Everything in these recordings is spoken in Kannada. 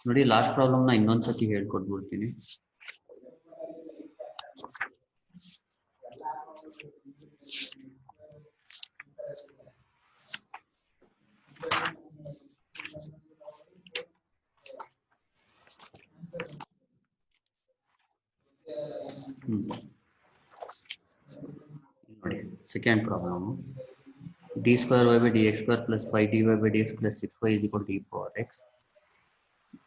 ನೋಡಿ ಲಾಸ್ಟ್ ಪ್ರಾಬ್ಲಮ್ ನ ಇನ್ನೊಂದ್ಸತಿ ಹೇಳ್ಕೊಟ್ಬಿಡ್ತೀನಿ. ನೋಡಿ second problem. d square y by dx square plus 5 dy by dx plus 6y is equal to e power x.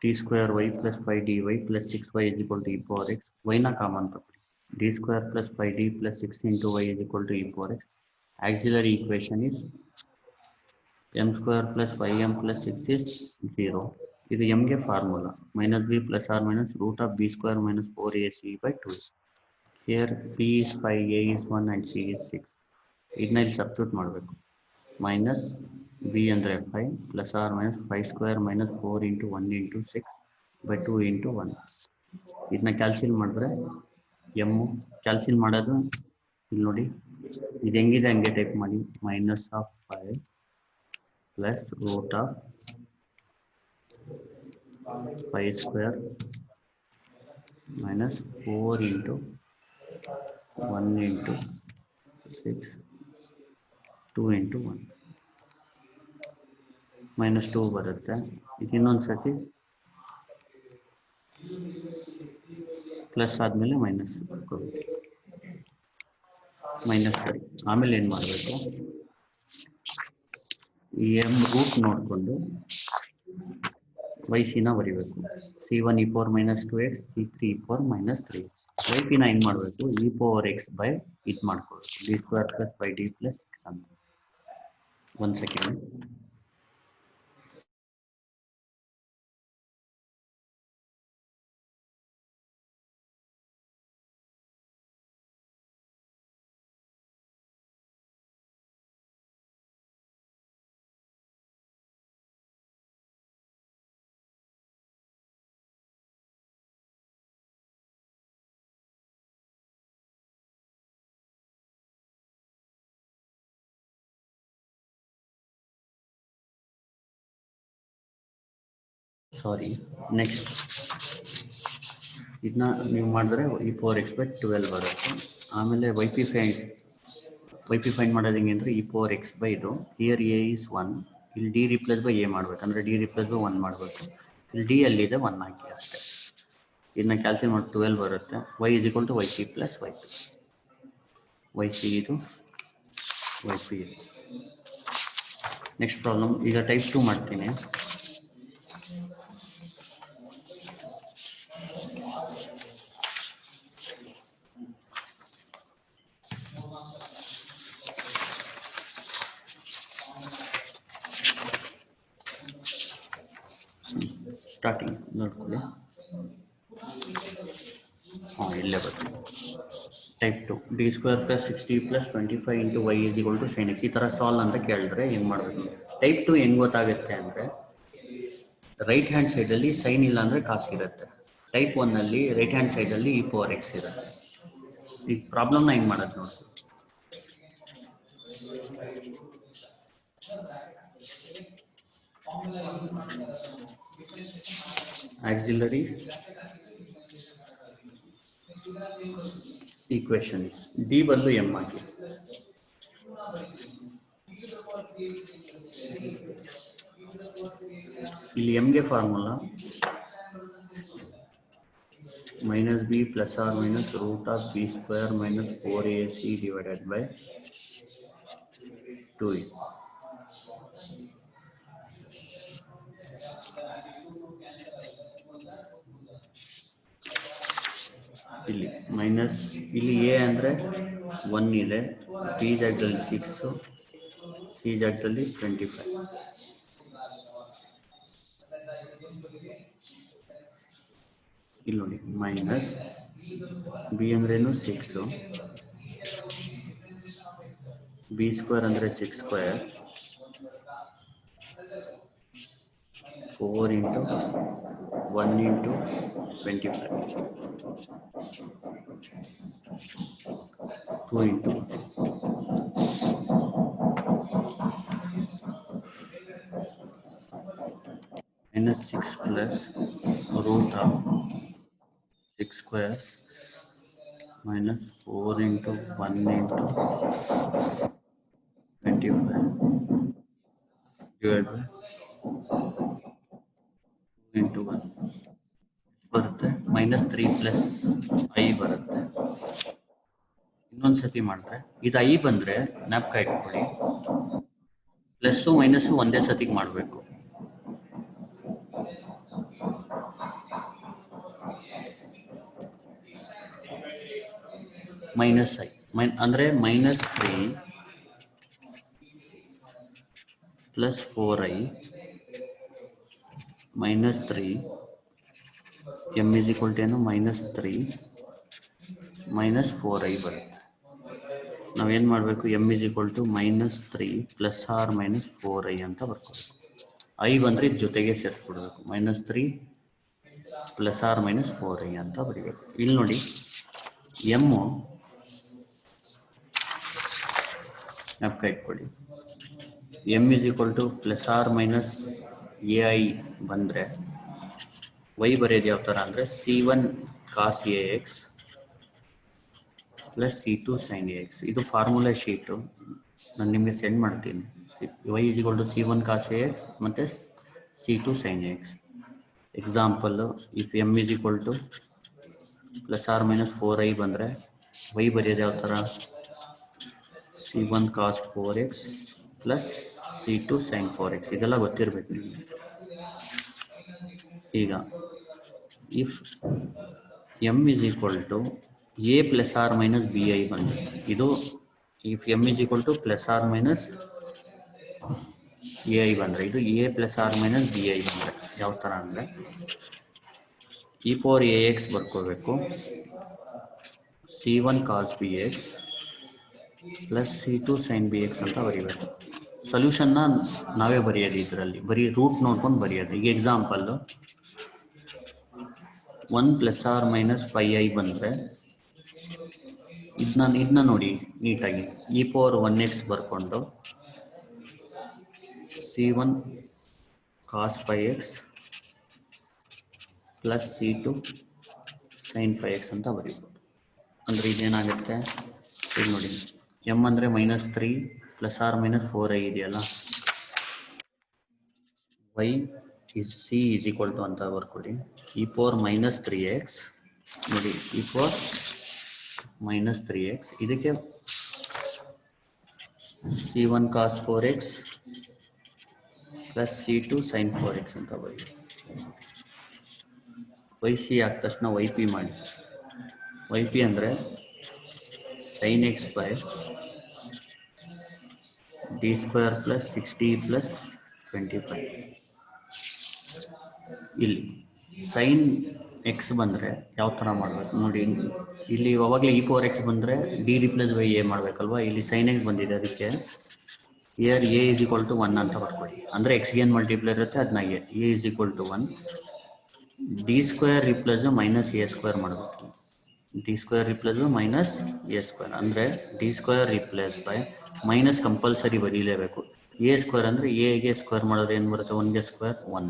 d square y plus 5 dy plus 6y is equal to e power x. y na common ತಗೊಳ್ಳಿ. d square plus 5d plus 6 into y is equal to e power x. Auxiliary equation is m square plus 5m plus 6 is 0. ಇದು m ಗೆ formula minus b plus or minus root of b square minus 4ac by 2. Here b is 5, a is 1 and c is 6. ಇದನ್ನ ಇಲ್ಲಿ ಸಬ್ಸ್ಟಿಟ್ಯೂಟ್ ಮಾಡಬೇಕು. minus b ಅಂದರೆ 5 plus or minus 5 square minus 4 into 1 into 6 by 2 into 1. ಇದನ್ನ ಕ್ಯಾಲ್ಸಿಲ್ ಮಾಡಿದ್ರೆ m ಕ್ಯಾಲ್ಸಿಲ್ ಮಾಡೋದು ಇಲ್ಲಿ ನೋಡಿ, ಇದು ಹೆಂಗಿದೆ ಹಂಗೆ ಟೈಪ್ ಮಾಡಿ. minus of 5 plus root of 5 square minus 4 into 1 into 6 2 into 1 minus 2 ಬರುತ್ತೆ. ಇದು ಇನ್ನೊಂದು ಸತಿ ಪ್ಲಸ್ ಆದಮೇಲೆ ಮೈನಸ್ ಮೈನಸ್ ಮಾಡಿ. ಆಮೇಲೆ ಏನು ಮಾಡಬೇಕು, ಈ ಎಮ್ ರೂಟ್ ನೋಡಿಕೊಂಡು ವೈ ಸಿನ ಬರಿಬೇಕು. c1 e power minus 2x, c3 e power minus 3. Y ಪಿನ ಏನು ಮಾಡಬೇಕು, e power x by ಇದು ಮಾಡ್ಕೊಳ್ಬೇಕು, d square plus 5d plus 6 ಅಂತ. ಒಂದು ಸೆಕೆಂಡ್. ಸಾರಿ, ನೆಕ್ಸ್ಟ್ ಇದನ್ನ ನೀವು ಮಾಡಿದ್ರೆ e power x by 12 ಬರುತ್ತೆ. ಆಮೇಲೆ ವೈ ಪಿ ಫೈಂಡ್ ಮಾಡೋದು ಹೆಂಗೆ ಅಂದರೆ e power x by ಇದು ಹಿಯರ್ a is 1, ಇಲ್ಲಿ d ರಿಪ್ಲೇಸ್ ಬೈ a ಮಾಡಬೇಕು, ಅಂದರೆ d ರಿಪ್ಲೇಸ್ ಬೈ 1 ಮಾಡಬೇಕು. ಇಲ್ಲಿ d ಅಲ್ಲಿದೆ 1 ಹಾಕಿ ಅಷ್ಟೇ. ಇದನ್ನ ಕ್ಯಾಲ್ಸಿಲ್ ಮಾಡಿ 12 ಬರುತ್ತೆ. y is equal to yc plus y2. yc ಇದು yp ಇದು. ನೆಕ್ಸ್ಟ್ ಪ್ರಾಬ್ಲಮ್ ಈಗ ಟೈಪ್ 2 ಮಾಡ್ತೀನಿ. ಸ್ಟಾರ್ಟಿಂಗ್ ನೋಡ್ಕೊಳ್ಳಿ. ಇಲ್ಲೇ ಬರುತ್ತೆ. Type 2 D square plus 60 plus 25 into Y is equal to sine X. ಈ ಥರ ಸಾಲ್ವ್ ಅಂತ ಕೇಳಿದ್ರೆ ಹೆಂಗೆ ಮಾಡಬೇಕು? ಟೈಪ್ 2 ಹೆಂಗೆ ಗೊತ್ತಾಗುತ್ತೆ ಅಂದರೆ, ರೈಟ್ ಹ್ಯಾಂಡ್ ಸೈಡಲ್ಲಿ ಸೈನ್ ಇಲ್ಲ ಅಂದರೆ ಕಾಸು ಇರುತ್ತೆ. ಟೈಪ್ 1ನಲ್ಲಿ ರೈಟ್ ಹ್ಯಾಂಡ್ ಸೈಡಲ್ಲಿ e power x ಇರುತ್ತೆ. ಈಗ ಪ್ರಾಬ್ಲಮ್ನ ಹೆಂಗೆ ಮಾಡೋದು ನೋಡಿ. ಆಕ್ಸಿಲರಿ ಈಕ್ವೇಷನ್ ಇಸ್ ಡಿ ಬದಲು ಎಮ್ ಹಾಕಿ. ಇಲ್ಲಿ ಎಮ್ಗೆ formula minus b plus or minus root of b square minus 4ac divided by 2a. ಇಲ್ಲಿ ಮೈನಸ್, ಇಲ್ಲಿ a ಅಂದರೆ 1 ಇದೆ, b ಜಾಗದಲ್ಲಿ 6, c ಜಾಗದಲ್ಲಿ 25. ಇಲ್ಲಿ ನೋಡಿ, ಮೈನಸ್ ಬಿ ಅಂದ್ರೇನು 6, ಬಿ ಸ್ಕ್ವೇರ್ ಅಂದರೆ 6 square, 4 into 1 into 25, 2 into minus 6 plus root of 6 square minus 4 into 1 into 25 divided by 2 into 1 ಬರುತ್ತೆ minus 3 plus I ಬರುತ್ತೆ. ಇನ್ನೊಂದು ಸತಿ ಮಾಡಿದ್ರೆ ಇದು I ಬಂದರೆ ಜ್ಞಾಪಕ ಇಟ್ಕೊಳ್ಳಿ, ಪ್ಲಸ್ಸು ಮೈನಸ್ಸು ಒಂದೇ ಸತಿಗೆ ಮಾಡಬೇಕು. ಮೈನಸ್ ಐ ಅಂದರೆ minus 3 plus 4i minus 3 m is equal to ಏನು minus 3 minus 4i ಬರುತ್ತೆ. ನಾವೇನು ಮಾಡಬೇಕು, m is equal to minus 3 plus or minus 4i ಅಂತ ಬರ್ಕೋಬೇಕು. ಐ ಬಂದರೆ ಇದು ಜೊತೆಗೆ ಸೇರಿಸ್ಬಿಡ್ಬೇಕು, minus 3 plus or minus 4i ಅಂತ ಬರೀಬೇಕು. ಇಲ್ಲಿ ನೋಡಿ ಎಮ್ಮು ಜ್ಞಾಪಕ ಇಟ್ಕೊಳ್ಳಿ, m is equal to plus or minus ai ಬಂದರೆ y ಬರೆಯೋದು ಯಾವ ಥರ ಅಂದರೆ c1 cos ax plus c2 sin ax. ಇದು ಫಾರ್ಮುಲಾ ಶೀಟು, ನಾನು ನಿಮಗೆ ಸೆಂಡ್ ಮಾಡ್ತೀನಿ. y is equal to c1 cos ax ಮತ್ತು c2 sin ax. Example, if m is equal to plus or minus 4i ಬಂದರೆ y ಬರೆಯೋದು ಯಾವ ಥರ c1 cos 4x plus c2 sin 4x. ಇದೆಲ್ಲ ಗೊತ್ತಿರಬೇಕು ನಿಮಗೆ. ಈಗ if m is equal to a plus or minus bi ಬಂದರೆ ಇದು if m is equal to plus or minus ai ಬಂದರೆ ಇದು a plus or minus bi ಬಂದರೆ ಯಾವ ಥರ ಅಂದರೆ e power ax ಬರ್ಕೋಬೇಕು, c1 cos bx plus c2 sin bx ಅಂತ ಬರೀಬೇಕು. ಸೊಲ್ಯೂಷನ್ನ ನಾವೇ ಬರೆಯೋದು, ಇದರಲ್ಲಿ ಬರೀ ರೂಟ್ ನೋಡ್ಕೊಂಡು ಬರೆಯೋದು. ಈಗ example 1 plus or minus 5i ಬಂದರೆ ಇದನ್ನ ನೋಡಿ ನೀಟಾಗಿ e power 1x ಬರ್ಕೊಂಡು c1 cos 5x plus c2 sin 5x ಅಂತ ಬರೀಬೋದು. ಅಂದರೆ ಇದೇನಾಗುತ್ತೆ, ಈಗ ನೋಡಿ m ಅಂದರೆ -3 plus or minus 4i ಇದೆಯಲ್ಲ, y is c is equal to ಅಂತ ಬರ್ಕೊಳ್ಳಿ e power -3x. ನೋಡಿ e power -3x, ಇದಕ್ಕೆ c1 cos 4x plus c2 sin 4x ಅಂತ ಬರೀ. yc ಆದ ತಕ್ಷಣ yp ಮಾಡಿ. yp ಅಂದರೆ sin x by d square plus 60 plus 25. ಇಲ್ಲಿ sin x ಬಂದರೆ ಯಾವ ಥರ ಮಾಡಬೇಕು ನೋಡಿ, ಇಲ್ಲಿ ಅವಾಗಲೇ e power x ಬಂದರೆ d ರಿಪ್ಲೇಸ್ ಬೈ a ಮಾಡಬೇಕಲ್ವ. ಇಲ್ಲಿ sin x ಬಂದಿದೆ, ಅದಕ್ಕೆ here a is equal to 1 ಅಂತ ಬರ್ಕೊಳ್ಳಿ. ಅಂದರೆ ಎಕ್ಸ್ಗೆ ಏನು ಮಲ್ಟಿಪ್ಲೈ ಇರುತ್ತೆ ಅದನ್ನ a is equal to 1. d square replace minus a square ಮಾಡಬೇಕು. d square replace minus a square ಅಂದರೆ d square replace by minus compulsory ಬರೀಲೇಬೇಕು. a ಸ್ಕ್ವೇರ್ ಅಂದರೆ ಎಗೆ ಸ್ಕ್ವೇರ್ ಮಾಡೋದು ಏನು ಬರುತ್ತೆ, 1ಗೆ ಸ್ಕ್ವೇರ್ 1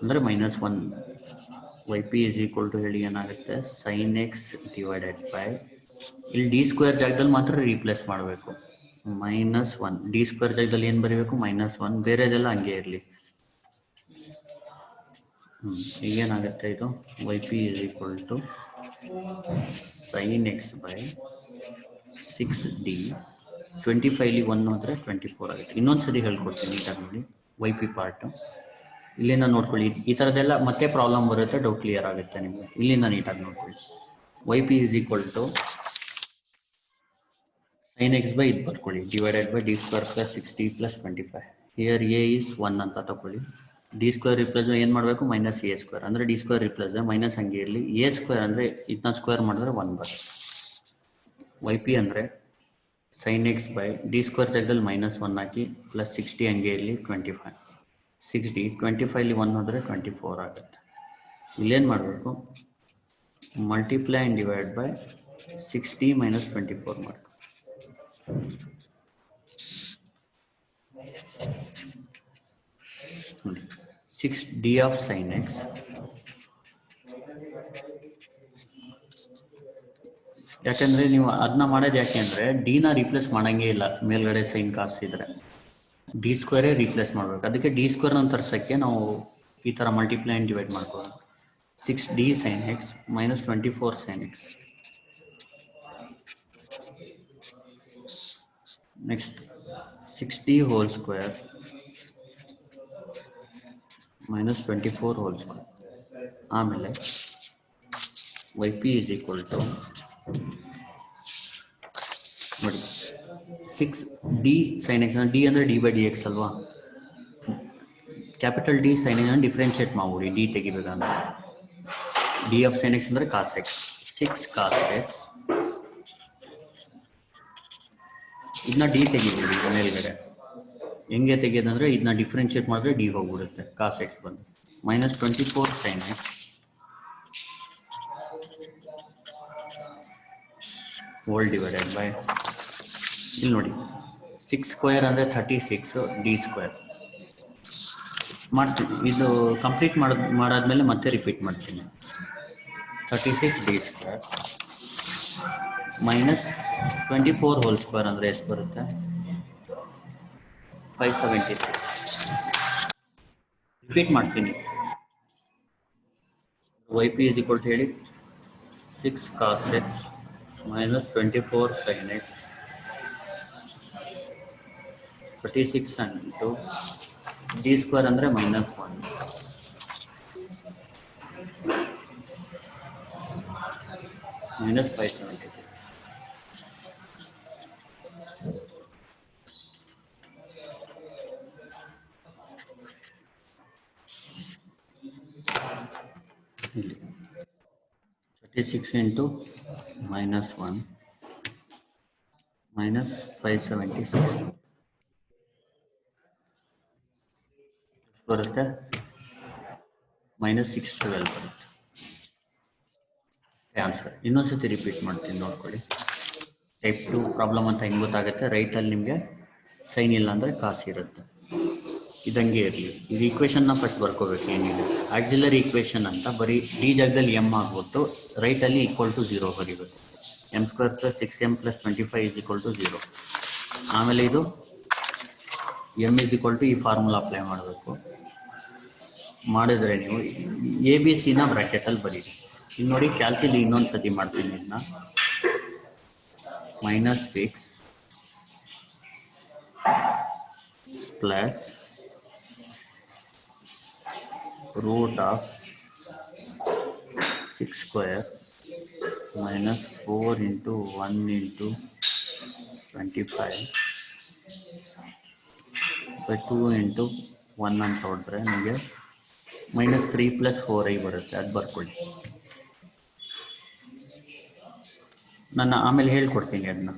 ಅಂದರೆ -1. yp is equal to ಹೇಳಿ ಏನಾಗುತ್ತೆ sin x ಡಿವೈಡೆಡ್ ಬೈ, ಇಲ್ಲಿ ಡಿ ಸ್ಕ್ವೇರ್ ಜಾಗದಲ್ಲಿ ಮಾತ್ರ ರೀಪ್ಲೇಸ್ ಮಾಡಬೇಕು, -1. ಡಿ ಸ್ಕ್ವೇರ್ ಜಾಗದಲ್ಲಿ ಏನು ಬರೀಬೇಕು -1, ಬೇರೆದೆಲ್ಲ ಹಂಗೆ ಇರಲಿ. ಈಗೇನಾಗುತ್ತೆ ಇದು yp is equal to sin x by 6d, 25 1 ಹೋದರೆ 24 ಆಗುತ್ತೆ. ಇನ್ನೊಂದು ಸರಿ ಹೇಳ್ಕೊಡ್ತೀನಿ ನೀಟಾಗಿ ನೋಡಿ yp ಪಾರ್ಟು. ಇಲ್ಲಿಂದ ನೋಡ್ಕೊಳ್ಳಿ, ಈ ಥರದ್ದೆಲ್ಲ ಮತ್ತೆ ಪ್ರಾಬ್ಲಮ್ ಬರುತ್ತೆ, ಡೌಟ್ ಕ್ಲಿಯರ್ ಆಗುತ್ತೆ ನಿಮಗೆ. ಇಲ್ಲಿಂದ ನೀಟಾಗಿ ನೋಡ್ಕೊಳ್ಳಿ. yp is equal to sin x by ಇದು ಬರ್ಕೊಳ್ಳಿ divided by d square plus 60 plus 25. Here a is 1 ಅಂತ ತಗೊಳ್ಳಿ. ಡಿ ಸ್ಕ್ವೇರ್ ರಿಪ್ಲೇಸ್ ಏನು ಮಾಡಬೇಕು ಮೈನಸ್ a ಸ್ಕ್ವೇರ್, ಅಂದರೆ ಡಿ ಸ್ಕ್ವೇರ್ ರಿಪ್ಲೇಸ್ ಮೈನಸ್ ಹಂಗೆ ಇರಲಿ. a ಸ್ಕ್ವೇರ್ ಅಂದರೆ ಇದನ್ನ ಸ್ಕ್ವೇರ್ ಮಾಡಿದ್ರೆ 1 ಬರುತ್ತೆ. yp ಅಂದರೆ sin x by D square ಜಾಗದಲ್ಲಿ -1 ಹಾಕಿ ಪ್ಲಸ್ 60 ಹಂಗೆ ಇರಲಿ 25. 60 25 1 ಹೋದರೆ 24 ಆಗುತ್ತೆ. ಇಲ್ಲೇನು ಮಾಡಬೇಕು ಮಲ್ಟಿಪ್ಲೈ ಆ್ಯಂಡ್ ಡಿವೈಡ್ ಬೈ 60 - 24 ಮಾಡಿ. ನೋಡಿ 6d of sin x ಯಾಕೆಂದ್ರೆ ನೀವು ಅದನ್ನ ಮಾಡೋದು ಯಾಕೆಂದ್ರೆ ಡಿನ ರೀಪ್ಲೇಸ್ ಮಾಡಂಗೇ ಇಲ್ಲ ಮೇಲ್ಗಡೆ ಸೈನ್ ಕಾಸ್ ಇದ್ರೆ ಡಿ ಸ್ಕ್ವೇರೇ ರೀಪ್ಲೇಸ್ ಮಾಡಬೇಕು. ಅದಕ್ಕೆ ಡಿ ಸ್ಕ್ವೇರ್ನ ತರ್ಸೋಕ್ಕೆ ನಾವು ಈ ಥರ ಮಲ್ಟಿಪ್ಲೈ ಆ್ಯಂಡ್ ಡಿವೈಡ್ ಮಾಡ್ಕೊಳ್ಳೋಣ. 6d sin x minus 24 sin x. Next 6d whole square minus 24 whole square. ಆಮೇಲೆ yp is equal to ನೋಡಿ 6d sin x ಡಿ ಅಂದರೆ ಡಿ ಬೈ ಡಿ ಎಕ್ಸ್ ಅಲ್ವಾ. Capital D sine x differentiate ಮಾಡ್ಬಿಡಿ. ಡಿ ತೆಗಿಬೇಕಂದ್ರೆ ಡಿ ಆಫ್ ಸೈನ್ ಎಕ್ಸ್ ಅಂದರೆ ಕಾಸ್ ಎಕ್ಸ್. 6 ಕಾಸ್ ಎಕ್ಸ್ ಇದನ್ನ ಡಿ ತೆಗಿಬಿಡಿ ಮೇಲ್ಗಡೆ. ಹೆಂಗೆ ತೆಗಿಯೋದಂದರೆ ಇದನ್ನ ಡಿಫ್ರೆನ್ಷಿಯೇಟ್ ಮಾಡಿದ್ರೆ ಡಿ ಹೋಗ್ಬಿಡುತ್ತೆ, ಕಾಸ್ ಎಕ್ಸ್ ಬಂದು minus 24 sin x whole divided by ಇಲ್ಲಿ ನೋಡಿ 6 ಸ್ಕ್ವೇರ್ ಅಂದರೆ 36 ಡಿ ಸ್ಕ್ವೇರ್ ಮಾಡ್ತೀನಿ. ಇದು ಕಂಪ್ಲೀಟ್ ಮಾಡಾದ್ಮೇಲೆ ಮತ್ತೆ ರಿಪೀಟ್ ಮಾಡ್ತೀನಿ. 36 D square minus 24 whole square ಅಂದರೆ ಎಷ್ಟು ಬರುತ್ತೆ? 573. ರಿಪೀಟ್ ಮಾಡ್ತೀನಿ. Y P is equal to ಹೇಳಿ 6 cos X minus 24 sine X 36 into D square ಅಂದರೆ -1 minus 573. ಇಲ್ಲಿ 36 into -1 minus 576 ಬರುತ್ತೆ -612 ಬರುತ್ತೆ ಆನ್ಸರ್. ಇನ್ನೊಂದ್ಸತಿ ರಿಪೀಟ್ ಮಾಡ್ತೀನಿ ನೋಡ್ಕೊಳ್ಳಿ. ಟೈಪ್ 2 ಪ್ರಾಬ್ಲಮ್ ಅಂತ ಹೆಂಗೆ ಗೊತ್ತಾಗುತ್ತೆ? ರೈಟಲ್ಲಿ ನಿಮಗೆ ಸೈನ್ ಇಲ್ಲ ಅಂದರೆ ಕಾಸು ಇರುತ್ತೆ. ಇದಂಗೆ ಇರಲಿ. ಇದು ಈಕ್ವೇಷನ್ನ ಫಸ್ಟ್ ಬರ್ಕೋಬೇಕು. ಏನಿದೆ ಆಕ್ಸಿಲರಿ ಈಕ್ವೇಷನ್ ಅಂತ ಬರೀ ಡಿ ಜಾಗದಲ್ಲಿ ಎಮ್ ಆಗ್ಬಿಟ್ಟು ರೈಟಲ್ಲಿ ಈಕ್ವಲ್ ಟು 0 ಬರೀಬೇಕು. m² + 6m + 25 is equal to 0. ಆಮೇಲೆ ಇದು m is equal to ಈ ಫಾರ್ಮುಲಾ ಅಪ್ಲೈ ಮಾಡಬೇಕು. ಮಾಡಿದರೆ ನೀವು ಎ ಬಿ ಸಿನ ಬ್ರ್ಯಾಕೆಟಲ್ಲಿ ಬರೀರಿ. ಇಲ್ಲಿ ನೋಡಿ ಕ್ಯಾಲ್ಸಿಲಿ ಇನ್ನೊಂದು ಸತಿ ಮಾಡ್ತೀನಿ. ಇದನ್ನ -6 plus root of 6 square minus 4 into 1 into 25 by 2 into 1 ಅಂತ ಹೊಡೆದ್ರೆ ನಿಮಗೆ -3 + 4i ಬರುತ್ತೆ. ಅದು ಬರ್ಕೊಳ್ಳಿ. ನಾನು ಆಮೇಲೆ ಹೇಳ್ಕೊಡ್ತೀನಿ, ಅದನ್ನ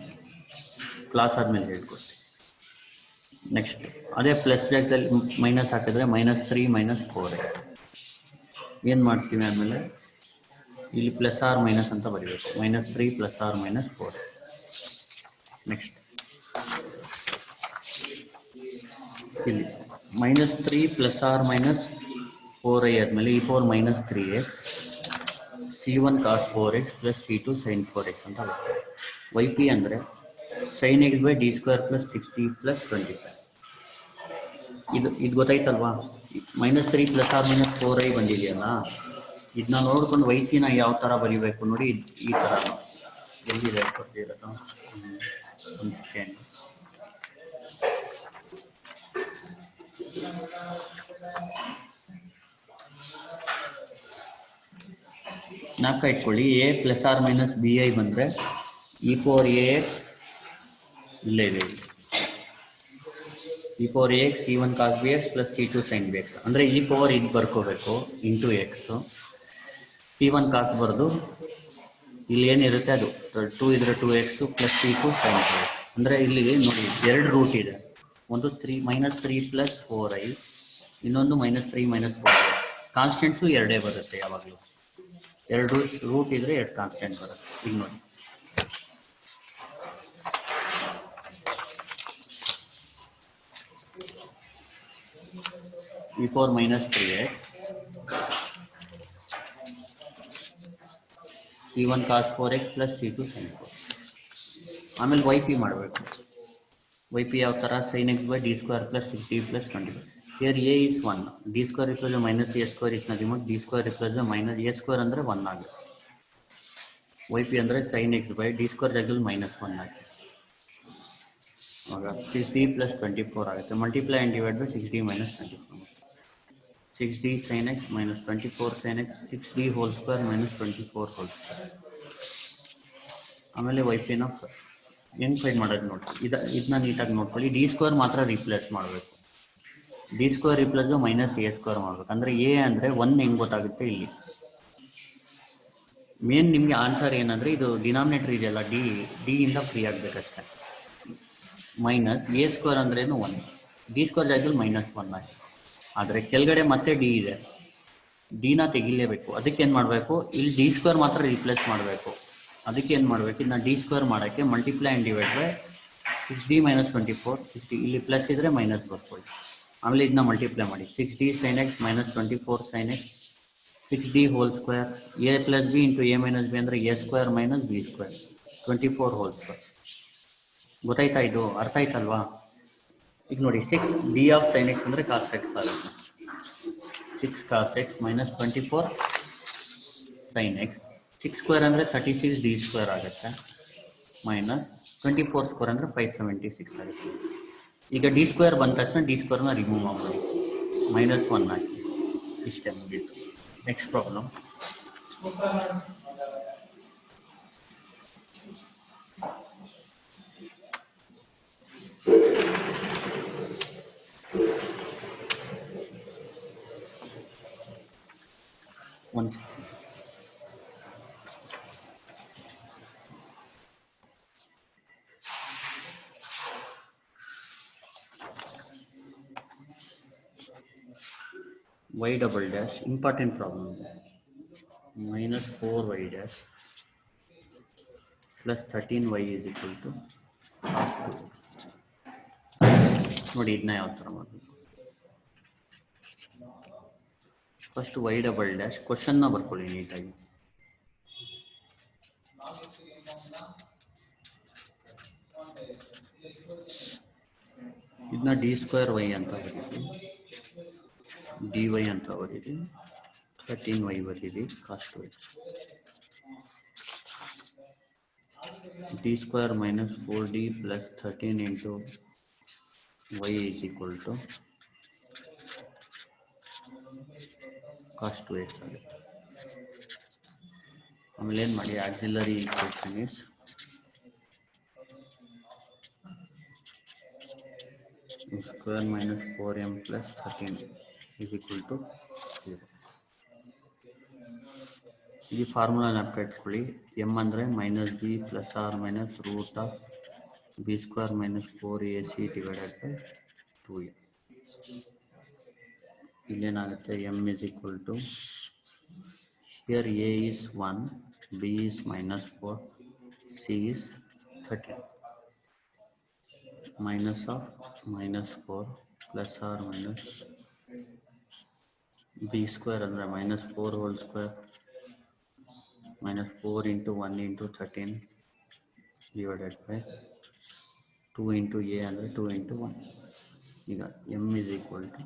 ಕ್ಲಾಸ್ ಆದಮೇಲೆ ಹೇಳ್ಕೊಡ್ತೀನಿ. ನೆಕ್ಸ್ಟ್ ಅದೇ ಪ್ಲಸ್ ಜಾಗದಲ್ಲಿ ಮೈನಸ್ ಹಾಕಿದ್ರೆ -3 - 4i ಏನು ಮಾಡ್ತೀವಿ ಆಮೇಲೆ ಇಲ್ಲಿ ಪ್ಲಸ್ ಆರ್ ಮೈನಸ್ ಅಂತ ಬರೀಬೇಕು. -3 + or - 4. ನೆಕ್ಸ್ಟ್ ಇಲ್ಲಿ -3 + or - 4i ಆದಮೇಲೆ e power -3x c1 cos 4x + c2 sin 4x ಅಂತ ಬರುತ್ತೆ. ವೈ ಪಿ ಅಂದರೆ sin x / d² + 60 + 25. ಇದು ಗೊತ್ತಾಯ್ತಲ್ವಾ? -3 + or - 4i ಬಂದಿದೆಯಲ್ಲ, ಇದನ್ನ ನೋಡ್ಕೊಂಡು ವಯಸ್ಸಿನ ಯಾವ ಥರ ಬರೀಬೇಕು ನೋಡಿ. ಈ ಥರ ಎಲ್ಲಿದೆ ಕೊಡ್ತಿರೋದು? ಒಂದು ಸೆಕೆಂಡ್. ನಾಲ್ಕ ಇಟ್ಕೊಳ್ಳಿ. a + or - bi ಬಂದರೆ e ಪವರ್ ax ಇಲ್ಲೇ ಇದೆ. e power ax c1 cos bx + c2 sin bx ಅಂದರೆ e ಪವರ್ ಇದು ಬರ್ಕೋಬೇಕು ಇಂಟು ಎಕ್ಸು. c1 ಕಾಸ್ ಬರ್ದು ಇಲ್ಲಿ ಏನಿರುತ್ತೆ ಅದು 2 ಇದ್ರೆ 2x + c2 sin 4x. ಅಂದರೆ ಇಲ್ಲಿ ನೋಡಿ 2 ರೂಟ್ ಇದೆ. ಒಂದು -3 + 4i, ಇನ್ನೊಂದು -3 - 4i. ಕಾನ್ಸ್ಟೆಂಟ್ಸು ಎರಡೇ ಬರುತ್ತೆ ಯಾವಾಗಲೂ. 2 ರೂಟ್ ಇದ್ರೆ 2 ಕಾನ್ಸ್ಟೆಂಟ್ ಬರುತ್ತೆ. ಈಗ ನೋಡಿ e4 minus 3x c1 cos 4x plus c2 sin 4. ಆಮೇಲೆ y p ಮಾಡಬೇಕು. y p ಯಾವ ಥರ sin x by d square plus 6d plus 25. Here a is 1. d square equals to minus a square is nothing but d square equals to minus a square ಅಂದರೆ 1 ಆಗುತ್ತೆ. y p ಅಂದರೆ sin x by d square ಜಾಗದಲ್ಲಿ minus 1 ಆಗುತ್ತೆ. ಆಗ 6d plus 24 ಆಗುತ್ತೆ. Multiply and divide by 6d minus 24. 6d sin x minus 24 sin x 6d whole square minus 24 whole square. ಆಮೇಲೆ y p ನ ಹೆಂಗೆ ಫೈಂಡ್ ಮಾಡೋದು ನೋಡಿ, ಇದನ್ನ ನೀಟಾಗಿ ನೋಡ್ಕೊಳ್ಳಿ. ಡಿ ಸ್ಕ್ವೇರ್ ಮಾತ್ರ ರೀಪ್ಲೇಸ್ ಮಾಡಬೇಕು. D square replace minus A square ಮಾಡಬೇಕು. ಅಂದರೆ ಎ ಅಂದರೆ 1 ಹೆಂಗೆ ಗೊತ್ತಾಗುತ್ತೆ ಇಲ್ಲಿ. ಮೇನ್ ನಿಮಗೆ ಆನ್ಸರ್ ಏನಂದರೆ ಇದು ಡಿನಾಮಿನೇಟರ್ ಇದೆಯಲ್ಲ ಡಿ ಇಂದ ಫ್ರೀ ಆಗಬೇಕಷ್ಟೆ. ಮೈನಸ್ ಎ ಸ್ಕ್ವೇರ್ ಅಂದ್ರೇನು 1, ಡಿ ಸ್ಕ್ವೇರ್ ಜಾಗದಲ್ಲಿ ಮೈನಸ್ 1 ಆಗಿ. ಆದರೆ ಕೆಳಗಡೆ ಮತ್ತೆ ಡಿ ಇದೆ, ಡಿನ ತೆಗಿಲೇಬೇಕು. ಅದಕ್ಕೆ ಏನು ಮಾಡಬೇಕು, ಇಲ್ಲಿ ಡಿ ಸ್ಕ್ವೇರ್ ಮಾತ್ರ ರೀಪ್ಲೇಸ್ ಮಾಡಬೇಕು. ಅದಕ್ಕೆ ಏನು ಮಾಡಬೇಕು, ಇದನ್ನ ಡಿ ಸ್ಕ್ವೇರ್ ಮಾಡೋಕ್ಕೆ multiply and divide by 6d minus 24 60 ಇಲ್ಲಿ ಪ್ಲಸ್ ಇದ್ದರೆ ಮೈನಸ್ ಬರ್ಕೊಳ್ಳಿ. ಆಮೇಲೆ ಇದನ್ನ ಮಲ್ಟಿಪ್ಲೈ ಮಾಡಿ 6d sin x minus 24 sin x 6d whole square a plus B into a minus B ಅಂದರೆ a square minus B square 24 whole square. ಗೊತ್ತಾಯ್ತಾ? ಇದು ಅರ್ಥ ಆಯ್ತಲ್ವಾ? ಈಗ ನೋಡಿ 6d ಆಫ್ sin x ಅಂದರೆ ಕಾಸ್ ಎಕ್ಸ್ ಆಗುತ್ತೆ. 6 cos x minus 24 sin x 6 square ಅಂದರೆ 36 d ಸ್ಕ್ವೇರ್ ಆಗುತ್ತೆ ಮೈನಸ್ 24 ಸ್ಕ್ವೇರ್ ಅಂದರೆ 576 ಆಗುತ್ತೆ. ಈಗ ಡಿ ಸ್ಕ್ವೇರ್ ಬಂದ ತಕ್ಷಣ ಡಿ ಸ್ಕ್ವೇರ್ನ ರಿಮೂವ್ ಮಾಡಿ ಮೈನಸ್ 1 ಹಾಕಿ. ಇಷ್ಟೇ ಮುಗೀತು. Next problem. ಒಂದು y double dash important problem minus 4y dash plus 13y is equal to cos 2x. ನೋಡಿ ಇದನ್ನ ಯಾವ ಥರ ಮಾಡಬೇಕು. ಫಸ್ಟ್ y ಡಬಲ್ ಡ್ಯಾಶ್ ಕ್ವಶನ್ನ ಬರ್ಕೊಳ್ಳಿ ನೀಟಾಗಿ. ಇದನ್ನ ಡಿ ಸ್ಕ್ವೇರ್ ವೈ ಅಂತ ಬರೀರಿ, ಡಿ ವೈ ಅಂತ ಬರೀರಿ, 13y ಬರೀರಿ, ಕಾಸ್ 2x. D square minus 4d plus 13 into y is equal to cos 2x ಆಗುತ್ತೆ. ಆಮೇಲೆ ಏನು ಮಾಡಿ, auxiliary equation is square minus 4m plus 13 is equal to 0. ಈ ಫಾರ್ಮುಲಾ ಜ್ಞಾಪಕ ಇಟ್ಕೊಳ್ಳಿ. ಎಮ್ ಅಂದರೆ minus b plus r minus root of b square minus 4ac divided by 2a. ಇಲ್ಲೇನಾಗುತ್ತೆ, m is equal to here a is 1, b is minus 4, c is 13 minus of minus 4 plus or minus b square ಅಂದರೆ minus 4 whole square minus 4 into 1 into 13 divided by 2 into a ಅಂದರೆ 2 into 1. ಈಗ m is equal to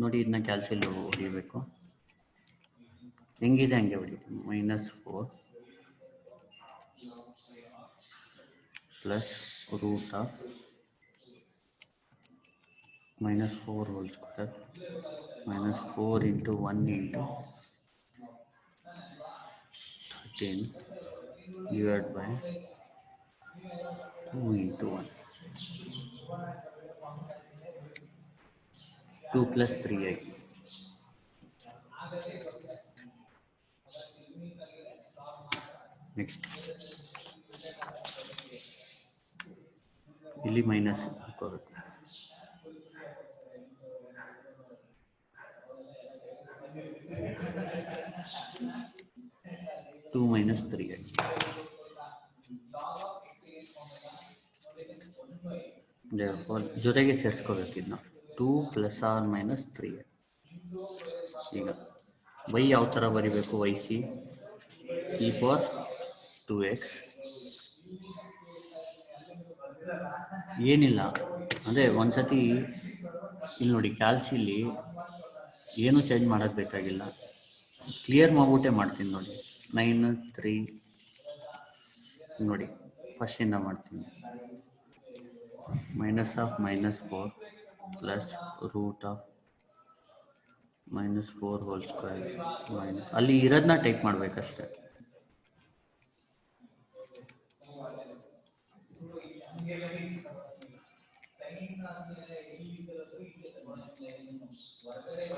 ನೋಡಿ, ಇದನ್ನ ಕ್ಯಾಲ್ಸಿಯಲ್ ಹೊಡಿಬೇಕು. ಹೆಂಗಿದೆ ಹಂಗೆ ಹೊಡಿ. Minus 4 plus root of minus 4 whole square minus 4 into 1 into 13 divided by 2 into 1. 2 plus 3i. Next ಇಲ್ಲಿ ಮೈನಸ್ ಹಾಕೋಬೇಕು. Two minus 3i. ಜೊತೆಗೆ ಸೇರಿಸ್ಕೋಬೇಕು ಇದನ್ನ. 2 ಪ್ಲಸ್ ಆರ್ ಮೈನಸ್ 3i. ಈಗ y ಯಾವ ಥರ ಬರಿಬೇಕು, Y C e power 2x ಏನಿಲ್ಲ ಅಂದರೆ ಒಂದ್ಸತಿ ಇಲ್ಲಿ ನೋಡಿ ಕ್ಯಾಲ್ಸಿಲಿ ಏನು ಚೇಂಜ್ ಮಾಡೋದು ಬೇಕಾಗಿಲ್ಲ, ಕ್ಲಿಯರ್ ಮಾಡ್ಬಿಟ್ಟೆ ಮಾಡ್ತೀನಿ ನೋಡಿ. 9 3 ನೋಡಿ ಫಸ್ಟಿಂದ ಮಾಡ್ತೀನಿ. -(-4) ಪ್ಲಸ್ √ -4 ಹೋಲ್ ಸ್ಕ್ವೇರ್ ಮೈನಸ್ ಅಲ್ಲಿ ಇರೋದನ್ನ ಟೇಕ್ ಮಾಡಬೇಕಷ್ಟೆ.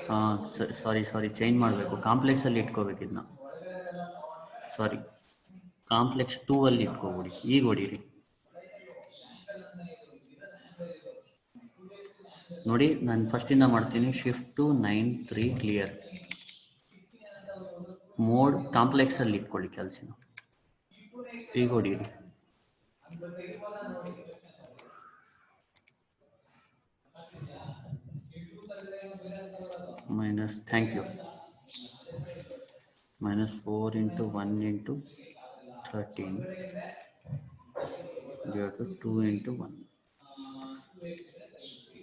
ಹಾಂ ಸಾರಿ ಚೇಂಜ್ ಮಾಡಬೇಕು, ಕಾಂಪ್ಲೆಕ್ಸಲ್ಲಿ ಇಟ್ಕೋಬೇಕು ಇದನ್ನ. ಸಾರಿ, ಕಾಂಪ್ಲೆಕ್ಸ್ 2 ಅಲ್ಲಿ ಇಟ್ಕೊಬಿಡಿ. ಈಗ ಹೊಡೀರಿ ನೋಡಿ, ನಾನು ಫಸ್ಟಿಂದ ಮಾಡ್ತೀನಿ. Shift to 9 3 clear. ಮೋಡ್ ಕಾಂಪ್ಲೆಕ್ಸಲ್ಲಿ ಇಟ್ಕೊಳ್ಳಿ ಕೆಲಸನ. ಈಗ ಹೊಡೀರಿ. Minus, thank you. -4 × 1 × 13 / 2 × 1.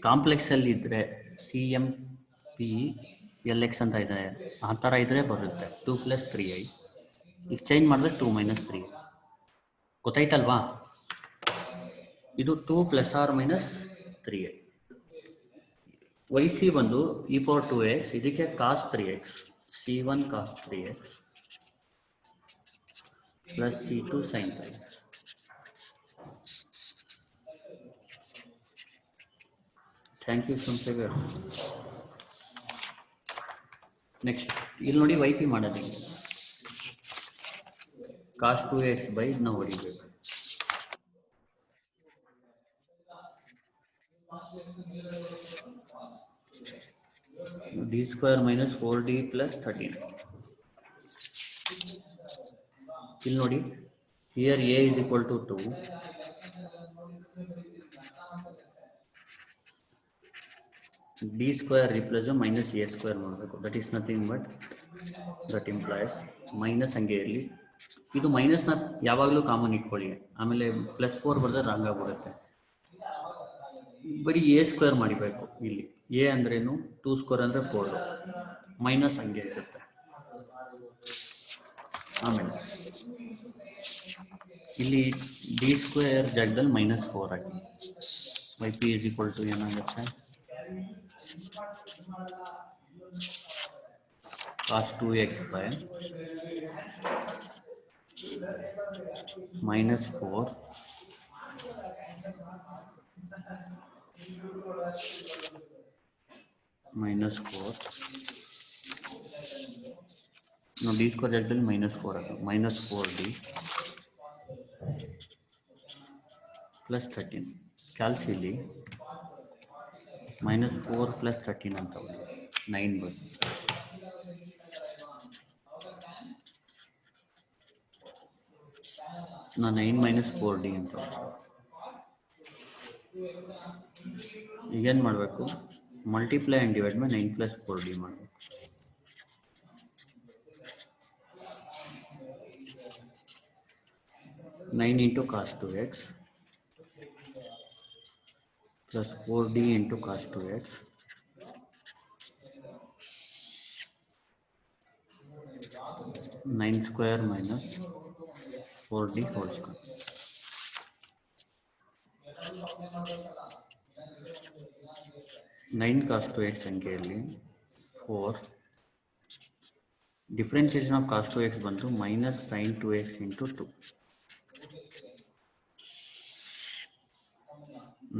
ಕಾಂಪ್ಲೆಕ್ಸಲ್ಲಿ ಇದ್ದರೆ CMPLX ಅಂತ ಇದೆ, ಆ ಥರ ಇದ್ದರೆ ಬರುತ್ತೆ 2 + 3i. ಈಗ ಚೇಂಜ್ ಮಾಡಿದ್ರೆ 2 - 3i ಗೊತ್ತಾಯ್ತಲ್ವಾ? ಇದು 2 ± 3i. YC ಬಂದು e ಪವರ್ 2x, ಇದಕ್ಕೆ cos 3x, C1 cos 3x plus C2 sin 3x. Thank you Shankar. Next ಇಲ್ಲಿ ನೋಡಿ YP ಮಾಡೋದಿಲ್ಲ, cos 2x ಬೈ ನಾವು ಹೊಡಿಬೇಕು. d² - 4d + 13. ಇಲ್ಲಿ ನೋಡಿ, here a = 2, d² replace -a² ಮಾಡಬೇಕು. That is nothing but that implies minus. ಹಂಗೆ ಇರಲಿ, ಇದು ಮೈನಸ್ನ ಯಾವಾಗಲೂ ಕಾಮನ್ ಇಟ್ಕೊಳ್ಳಿ, ಆಮೇಲೆ +4 ಬರೆದ್ರೆ ರಾಂಗ್ ಆಗಿಬಿಡುತ್ತೆ. ಬರೀ a² ಮಾಡಿಬೇಕು. ಇಲ್ಲಿ a ಅಂದ್ರೇನು, 2² ಅಂದರೆ 4, ಮೈನಸ್ ಹಂಗೆ ಇರುತ್ತೆ. ಆಮೇಲೆ ಇಲ್ಲಿ d² ಜಾಗದಲ್ಲಿ -4 ಹಾಕಿ. YP = ಏನಾಗುತ್ತೆ, cos 2x by -4 ನಾವು d² ಜಾಗದಲ್ಲಿ -4 ಹಾಕಿ, -4d + 13. ಕ್ಯಾಲ್ಸಿಲಿ -4 + 13 ಅಂತ 9 ಬರುತ್ತೆ. ನಾನು 9 - 4d ಅಂತ. ಈಗೇನು ಮಾಡಬೇಕು, multiply and divide by 9 + 4d ಮಾಡಬೇಕು. 9 × cos 2x plus 4d × cos 2x (9² - 4d whole square). (9 cos 2x) ಸಂಖ್ಯೆಯಲ್ಲಿ 4 ಡಿಫ್ರೆನ್ಸಿಯೇಷನ್ ಆಫ್ cos 2x ಬಂದು -sin 2x × 2.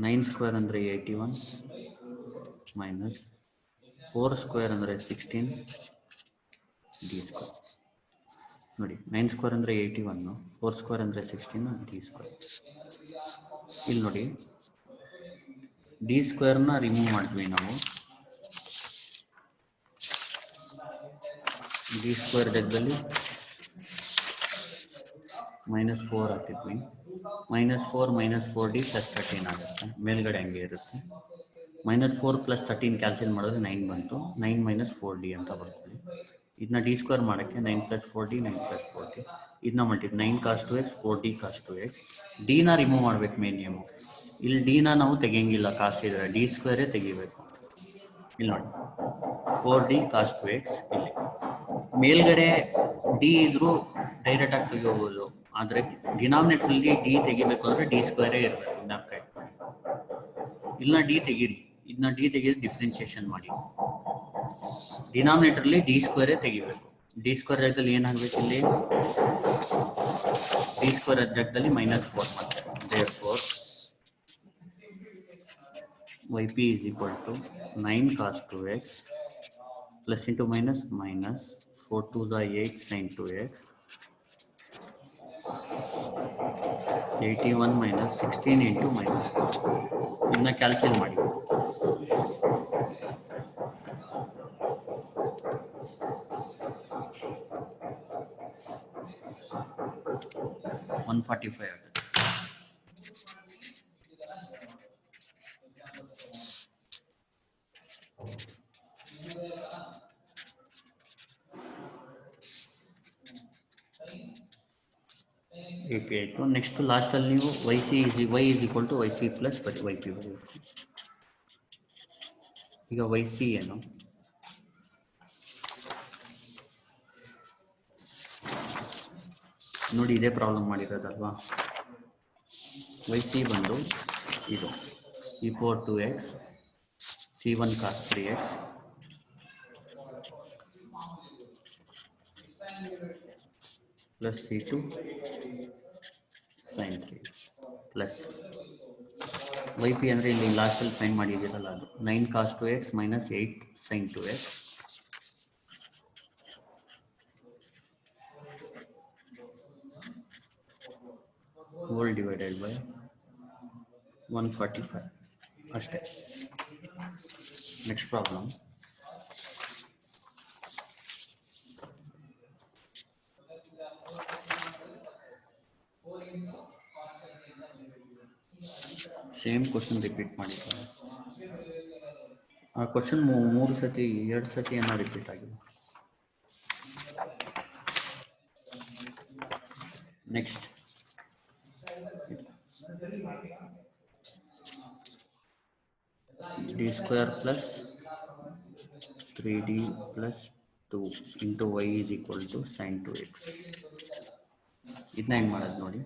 9² ಅಂದರೆ 81 ಮೈನಸ್ 4² ಅಂದರೆ 16 d². ನೋಡಿ, 9² ಅಂದರೆ 81, 4² ಅಂದರೆ 16 d². ಇಲ್ಲಿ ನೋಡಿ, d² ರಿಮೂವ್ ಮಾಡ್ತೀವಿ ನಾವು. d² ಜಾಗದಲ್ಲಿ -4 ಹಾಕಿದ್ವಿ. -4 - 4d + 13 ಆಗುತ್ತೆ. ಮೇಲ್ಗಡೆ ಹಂಗೆ ಇರುತ್ತೆ. -4 + 13 ಕ್ಯಾನ್ಸಲ್ ಮಾಡಿದ್ರೆ 9 ಬಂತು. 9 - 4d ಅಂತ ಬರ್ಕೊಳ್ಳಿ. ಇದನ್ನ ಡಿ ಸ್ಕ್ವೇರ್ ಮಾಡೋಕ್ಕೆ 9 + 4d 9 + 4d ಇದನ್ನ multiply 9 cos 2x 4d cos 2x. ಡಿನ ರಿಮೂವ್ ಮಾಡ್ಬೇಕು ಮೇನ್ ನೇಮು. ಇಲ್ಲಿ ಡಿನ ನಾವು ತೆಗಿಯಂಗಿಲ್ಲ, ಕಾಸ್ಟ್ ಇದ್ರೆ ಡಿ ಸ್ಕ್ವೇರೇ ತೆಗಿಬೇಕು. ಇಲ್ಲಿ ನೋಡಿ 4d cos 2x. ಇಲ್ಲಿ ಮೇಲ್ಗಡೆ ಡಿ ಇದ್ರೂ ಡೈರೆಕ್ಟ್ ಆಗಿ ತೆಗಿಬಹುದು, ಆದರೆ ಡಿನಾಮಿನೇಟರ್ಲಿ ಡಿ ತೆಗಿಬೇಕು ಅಂದರೆ ಡಿ ಸ್ಕ್ವೇರೇ ಇರಬೇಕು. ಜ್ಞಾಪಕ ಇಟ್ಕೊಳ್ಳಿ. ಇಲ್ಲ ಡಿ ತೆಗೀರಿ, ಇದನ್ನ ಡಿ ತೆಗೆದು ಡಿಫ್ರೆನ್ಸಿಯೇಷನ್ ಮಾಡಿ. ಡಿನಾಮಿನೇಟರ್ಲಿ ಡಿ ಸ್ಕ್ವೇರೇ ತೆಗಿಬೇಕು. ಡಿ ಸ್ಕ್ವೇರ್ ಜಾಗದಲ್ಲಿ ಏನಾಗಬೇಕು, ಇಲ್ಲಿ ಡಿ ಸ್ಕ್ವೇರ್ ಜಾಗದಲ್ಲಿ -4 ಮತ್ತೆ. therefore yp is equal to 9 cos 2x plus into minus 4 2s are 8 sin 2x 81 - 16 into -4. ಇದನ್ನ ಕ್ಯಾಲ್ಕುಲೇಟ್ ಮಾಡಿ. $145 ಆಗುತ್ತೆ. AP ಆಯಿತು. ನೆಕ್ಸ್ಟ್ ಲಾಸ್ಟಲ್ಲಿ ನೀವು y is equal to yc plus yp ಬರೀಬೇಕು. ಈಗ yc ಏನು, ನೋಡಿ ಇದೇ ಪ್ರಾಬ್ಲಮ್ ಮಾಡಿರೋದಲ್ವಾ. yc ಬಂದು ಇದು e4 2x c1 cos 3x plus c2 sin 3x plus yp ಅಂದರೆ ಇಲ್ಲಿ ಲಾಸ್ಟಲ್ಲಿ ಫೈಂಡ್ ಮಾಡಿದ್ದೀರಲ್ಲ ಅದು 9 cos 2x - 8 sin 2x whole divided by 145 ಅಷ್ಟೇ. Next problem. Same question repeat ಮಾಡಿದ್ದಾರೆ. ಆ ಕ್ವಶನ್ 2 ಸತಿ ಏನೋ ರಿಪೀಟ್ ಆಗಿದೆ. Next d square plus 3d plus 2 into y is equal to sin 2x. ಇದನ್ನ ಹೆಂಗೆ ಮಾಡೋದು ನೋಡಿ.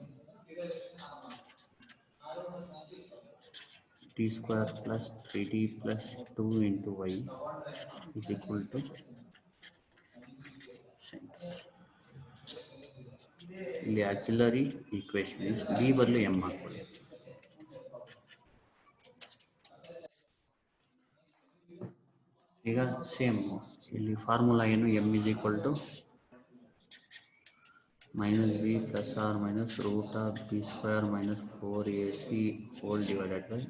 d square plus 3d plus 2 into y is equal to sin. ಇಲ್ಲಿ ಆಕ್ಸಿಲರಿ ಈಕ್ವೇಶನ್ b ಬದಲು m ಹಾಕೊಳ್ಳಿ. ಈಗ ಸೇಮ್ ಇಲ್ಲಿ ಫಾರ್ಮುಲಾ ಏನು, m is equal to -b plus or minus root of b square minus 4ac whole divided by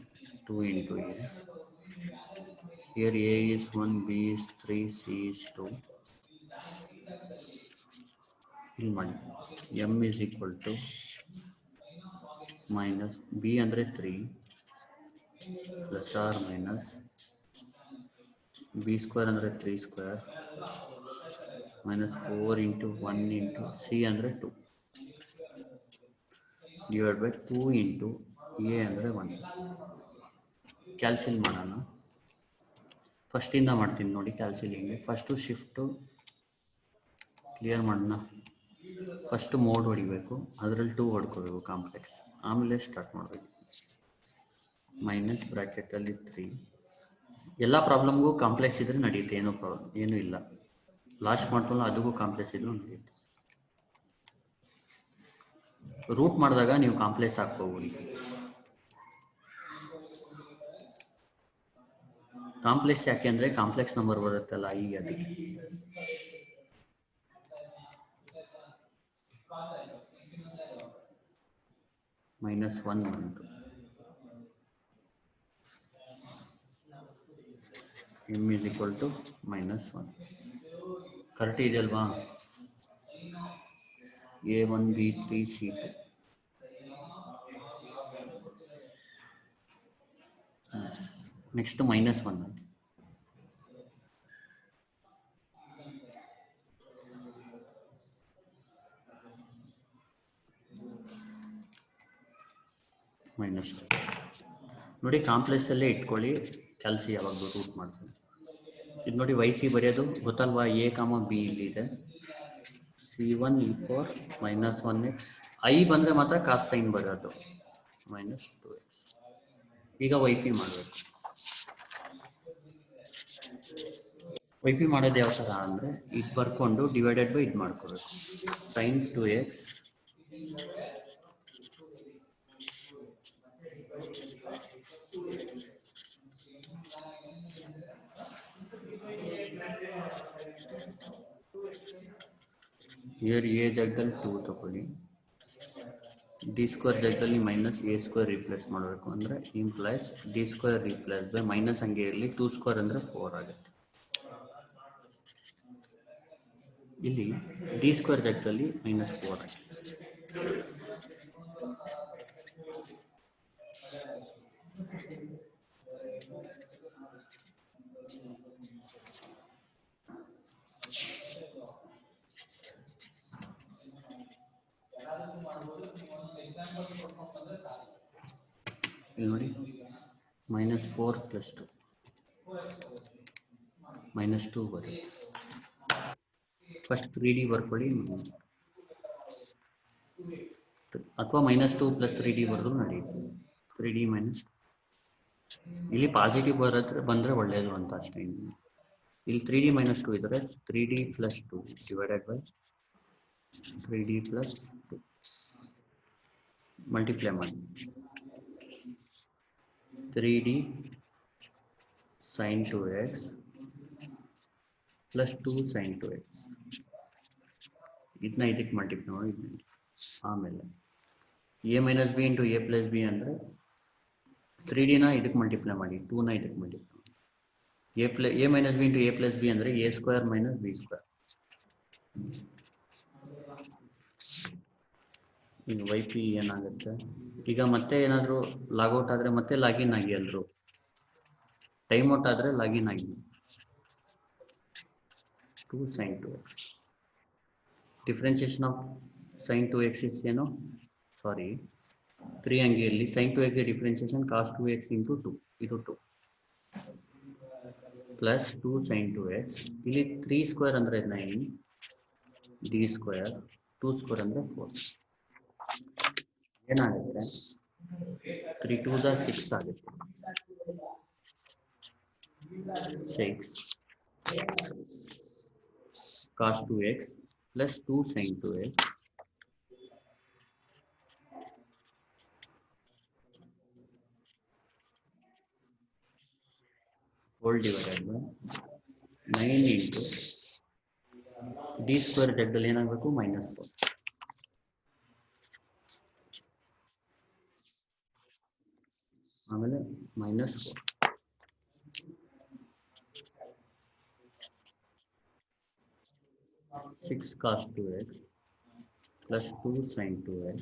2 into a. Here a is 1, b is 3, c is 2. ಇಲ್ಲಿ ಮಾಡಿ m is equal to minus b ಅಂದರೆ 3 plus or minus b square ಅಂದರೆ 3 square minus 4 into 1 into c ಅಂದರೆ 2 divided by 2 into a ಅಂದರೆ 1. ಕ್ಯಾಲ್ಸಿಲ್ ಮಾಡೋಣ. ಫಸ್ಟಿಂದ ಮಾಡ್ತೀನಿ ನೋಡಿ ಕ್ಯಾಲ್ಸಿಲಿಂಗ್. ಫಸ್ಟು ಶಿಫ್ಟು ಕ್ಲಿಯರ್ ಮಾಡೋಣ. ಫಸ್ಟು ಮೋಡ್ ಹೊಡಿಬೇಕು, ಅದರಲ್ಲಿ 2 ಹೊಡ್ಕೋಬೇಕು ಕಾಂಪ್ಲೆಕ್ಸ್, ಆಮೇಲೆ ಸ್ಟಾರ್ಟ್ ಮಾಡಬೇಕು. ಮೈನಸ್ ಬ್ರ್ಯಾಕೆಟಲ್ಲಿ 3. ಎಲ್ಲ ಪ್ರಾಬ್ಲಮ್ಗೂ ಕಾಂಪ್ಲೆಕ್ಸ್ ಇದ್ರೆ ನಡೆಯುತ್ತೆ, ಏನೂ ಪ್ರಾಬ್ಲಮ್ ಏನೂ ಇಲ್ಲ. ಲಾಸ್ಟ್ ಮಾಡ್ಕೊಳ್ಳೋ ಅದಕ್ಕೂ ಕಾಂಪ್ಲೆಕ್ಸ್ ಇದ್ರೂ ನಡೆಯುತ್ತೆ. ರೂಟ್ ಮಾಡಿದಾಗ ನೀವು ಕಾಂಪ್ಲೆಕ್ಸ್ ಹಾಕ್ಕೋಬೋದು. ಕಾಂಪ್ಲೆಕ್ಸ್ ಯಾಕೆ ಅಂದರೆ ಕಾಂಪ್ಲೆಕ್ಸ್ ನಂಬರ್ ಬರುತ್ತಲ್ಲ ಈಗ ಅದಕ್ಕೆ. -1 ಬಂತು. m is equal to -1. Correct ಇದೆಯಲ್ವಾ. a1 b3 c2. ನೆಕ್ಸ್ಟ್ -1 -2 ನೋಡಿ ಕಾಂಪ್ಲೆಕ್ಸಲ್ಲೇ ಇಟ್ಕೊಳ್ಳಿ, ಕ್ಯಾಲ್ಸಿ ಯಾವಾಗಲೂ ರೂಟ್ ಮಾಡ್ತೀನಿ. ಇದು ನೋಡಿ y c ಬರೆಯೋದು ಗೊತ್ತಲ್ವಾ, a, b ಇಲ್ಲಿದೆ. c1 e4 -1x i ಬಂದರೆ ಮಾತ್ರ ಕಾಸ್ ಸೈನ್ ಬರೋದು -2x. ಈಗ yp ಮಾಡಬೇಕು. yp ಮಾಡೋದು ಯಾವ ಥರ ಅಂದರೆ ಇದು ಬರ್ಕೊಂಡು ಡಿವೈಡೆಡ್ ಬೈ ಇದು ಮಾಡ್ಕೋಬೇಕು. sin 2x here a ಜಾಗದಲ್ಲಿ 2 ತಗೊಳ್ಳಿ, d² ಜಾಗದಲ್ಲಿ -a² ರಿಪ್ಲೇಸ್ ಮಾಡಬೇಕು. ಅಂದರೆ implies d² replace by minus ಹಂಗೆ ಇರಲಿ, 2² ಅಂದರೆ 4 ಆಗುತ್ತೆ. ಇಲ್ಲಿ d² ಜಾಗದಲ್ಲಿ -4 ಆಗುತ್ತೆ. ಇಲ್ಲಿ ನೋಡಿ -4 + 2 -2 ಬರುತ್ತೆ. ಫಸ್ಟ್ 3D ಬರ್ಕೊಳ್ಳಿ, ಅಥವಾ -2 + 3D ಬರೆದ್ರು ನಡೆಯುತ್ತೆ. 3D - ಇಲ್ಲಿ ಪಾಸಿಟಿವ್ ಬಂದರೆ ಒಳ್ಳೆಯದು ಅಂತ ಅಷ್ಟೇ. ಇಲ್ಲಿ 3D - 2 ಇದ್ದರೆ 3D + 2 divided by 3D + 2 multiply ಮಾಡಿ 3D sin 2x + 2 sin 2x. ಇದನ್ನ ಇದಕ್ಕೆ ಮಲ್ಟಿಪ್ಲೈ ಮಾಡಿ. ಆಮೇಲೆ a - b × a + b ಅಂದರೆ 3Dನ ಇದಕ್ಕೆ ಮಲ್ಟಿಪ್ಲೈ ಮಾಡಿ, 2ನ ಇದಕ್ಕೆ ಮಲ್ಟಿಪ್ಲೈ ಮಾಡಿ. a - b × a + b ಅಂದರೆ a² - b². ಈಗ yp ಏನಾಗುತ್ತೆ, ಈಗ ಮತ್ತೆ ಏನಾದರೂ ಲಾಗೌಟ್ ಆದರೆ ಮತ್ತೆ ಲಾಗಿನ್ ಆಗಿ, ಎಲ್ಲರೂ ಟೈಮ್ ಔಟ್ ಆದರೆ ಲಾಗಿನ್ ಆಗಿ. 2 sin 2x differentiation of sin 2x is ಏನು, ಸಾರಿ 3 ಹಂಗೆ ಇರಲಿ. sin 2x differentiation cos 2x × 2, ಇದು 2 ಪ್ಲಸ್ 2 sin 2x. ಇಲ್ಲಿ 3² ಅಂದರೆ 9, d² 2² ಅಂದರೆ 4. ಏನಾಗುತ್ತೆ, 3 × 2 = 6 ಆಗುತ್ತೆ. 6 cos 2x plus 2 sin 2x whole divided by 9 into d² ಜಾಗದಲ್ಲಿ ಏನಾಗಬೇಕು, -4. ಆಮೇಲೆ -4 6 cos 2x plus 2 sin 2x